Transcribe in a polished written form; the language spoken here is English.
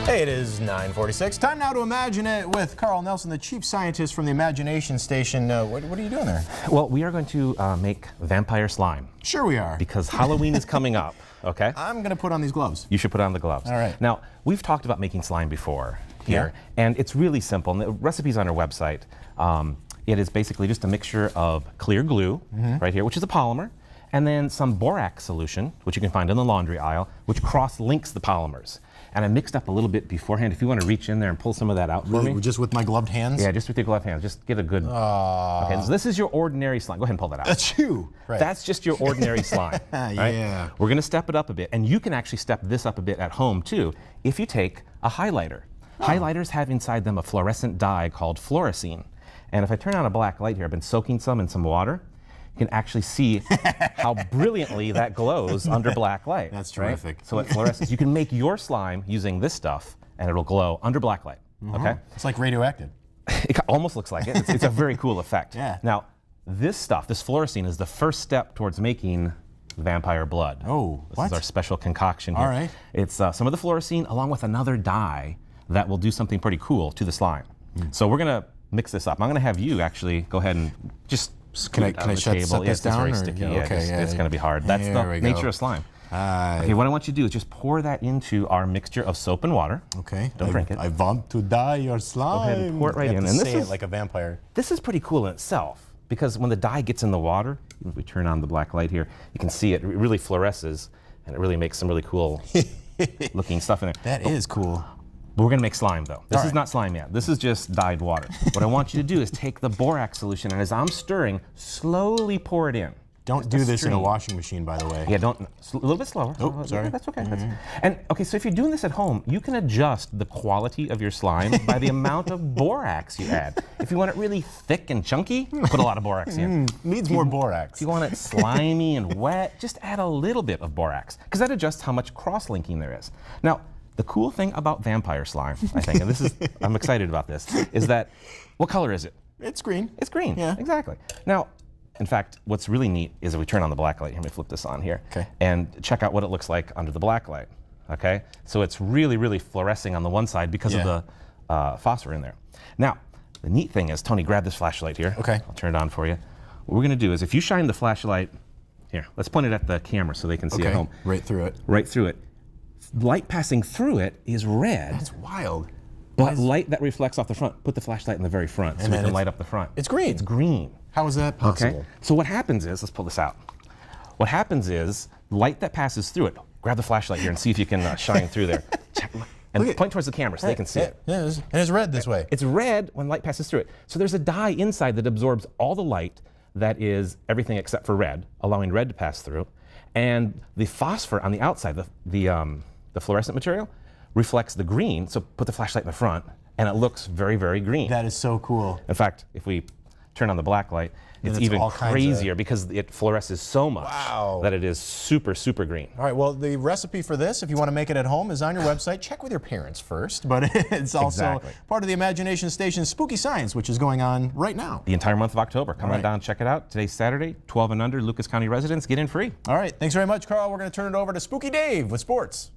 Hey, it is 9:46. Time now to imagine it with Carl Nelson, the chief scientist from the Imagination Station. What are you doing there? Well, we are going to make vampire slime. Sure we are. Because Halloween is coming up, okay? I'm going to put on these gloves. You should put on the gloves. All right. Now, we've talked about making slime before here, and it's really simple. And the recipe's on our website. It is basically just a mixture of clear glue, right here, which is a polymer, and then some borax solution, which you can find in the laundry aisle, which cross-links the polymers. And I mixed up a little bit beforehand. If you want to reach in there and pull some of that out for me. Just with my gloved hands? Yeah, just with your gloved hands. Just get a good... Okay, so this is your ordinary slime. Go ahead and pull that out. That's you. Right. That's just your ordinary slime. Right? Yeah. We're going to step it up a bit. And you can actually step this up a bit at home, too, if you take a highlighter. Highlighters have inside them a fluorescent dye called fluorescein. And if I turn on a black light here, I've been soaking some in some water. You can actually see how brilliantly that glows under black light. That's terrific. Right? So it fluoresces. You can make your slime using this stuff, and it'll glow under black light. Okay? It's like radioactive. It almost looks like it. It's a very cool effect. Yeah. Now, this stuff, this fluorescein, is the first step towards making vampire blood. Oh, This is our special concoction here. All right. It's some of the fluorescein along with another dye that will do something pretty cool to the slime. So we're going to mix this up. I'm going to have you actually go ahead and just Can I the set table. this It's very down? sticky. Yeah, Yeah, okay, it's going to be hard. That's the nature of slime. Okay, what I want you to do is just pour that into our mixture of soap and water. Okay. Don't drink it. I want to die your slime. Go ahead and pour it right in. And And say this it like a vampire. This is pretty cool in itself because when the dye gets in the water, if we turn on the black light here, you can see it really fluoresces and it really makes some really cool looking stuff in there. That is cool. But we're going to make slime, though. This All is right. not slime yet. This is just dyed water. What I want you to do is take the borax solution, and as I'm stirring, slowly pour it in. Don't do this in a stream. washing machine, by the way. Yeah, don't. A little bit slower. Oh, sorry. That's okay. And okay, so if you're doing this at home, you can adjust the quality of your slime by the amount of borax you add. If you want it really thick and chunky, put a lot of borax in. Needs more borax. If you want it slimy and wet, just add a little bit of borax, because that adjusts how much cross-linking there is. Now, the cool thing about vampire slime, I think, and this is, I'm excited about this, is that, what color is it? It's green. It's green. Yeah. Exactly. Now, in fact, what's really neat is if we turn on the black light, let me flip this on here, Okay. and check out what it looks like under the black light. Okay? So it's really, really fluorescing on the one side because of the phosphor in there. Now, the neat thing is, Tony, grab this flashlight here. Okay. I'll turn it on for you. What we're going to do is if you shine the flashlight, here, let's point it at the camera so they can see at home. Right through it. Right through it. Light passing through it is red, That's wild. but light that reflects off the front, put the flashlight in the very front so we then can light up the front. It's green. It's green. How is that possible? Okay. So what happens is, let's pull this out. What happens is, light that passes through it, grab the flashlight here and see if you can shine through there. Check, and point towards the camera so they can see it. Yeah, and it's red this way. It's red when light passes through it. So there's a dye inside that absorbs all the light that is everything except for red, allowing red to pass through. And the phosphor on the outside, the fluorescent material, reflects the green, so put the flashlight in the front, and it looks very, very green. That is so cool. In fact, if we turn on the black light, it's it's even all kinds crazier because it fluoresces so much that it is super, super green. All right, well, the recipe for this, if you want to make it at home, is on your website. Check with your parents first, but it's also part of the Imagination Station's Spooky Science, which is going on right now. The entire month of October. Come on down, check it out. Today's Saturday, 12 and under, Lucas County residents, get in free. All right, thanks very much, Carl. We're going to turn it over to Spooky Dave with sports.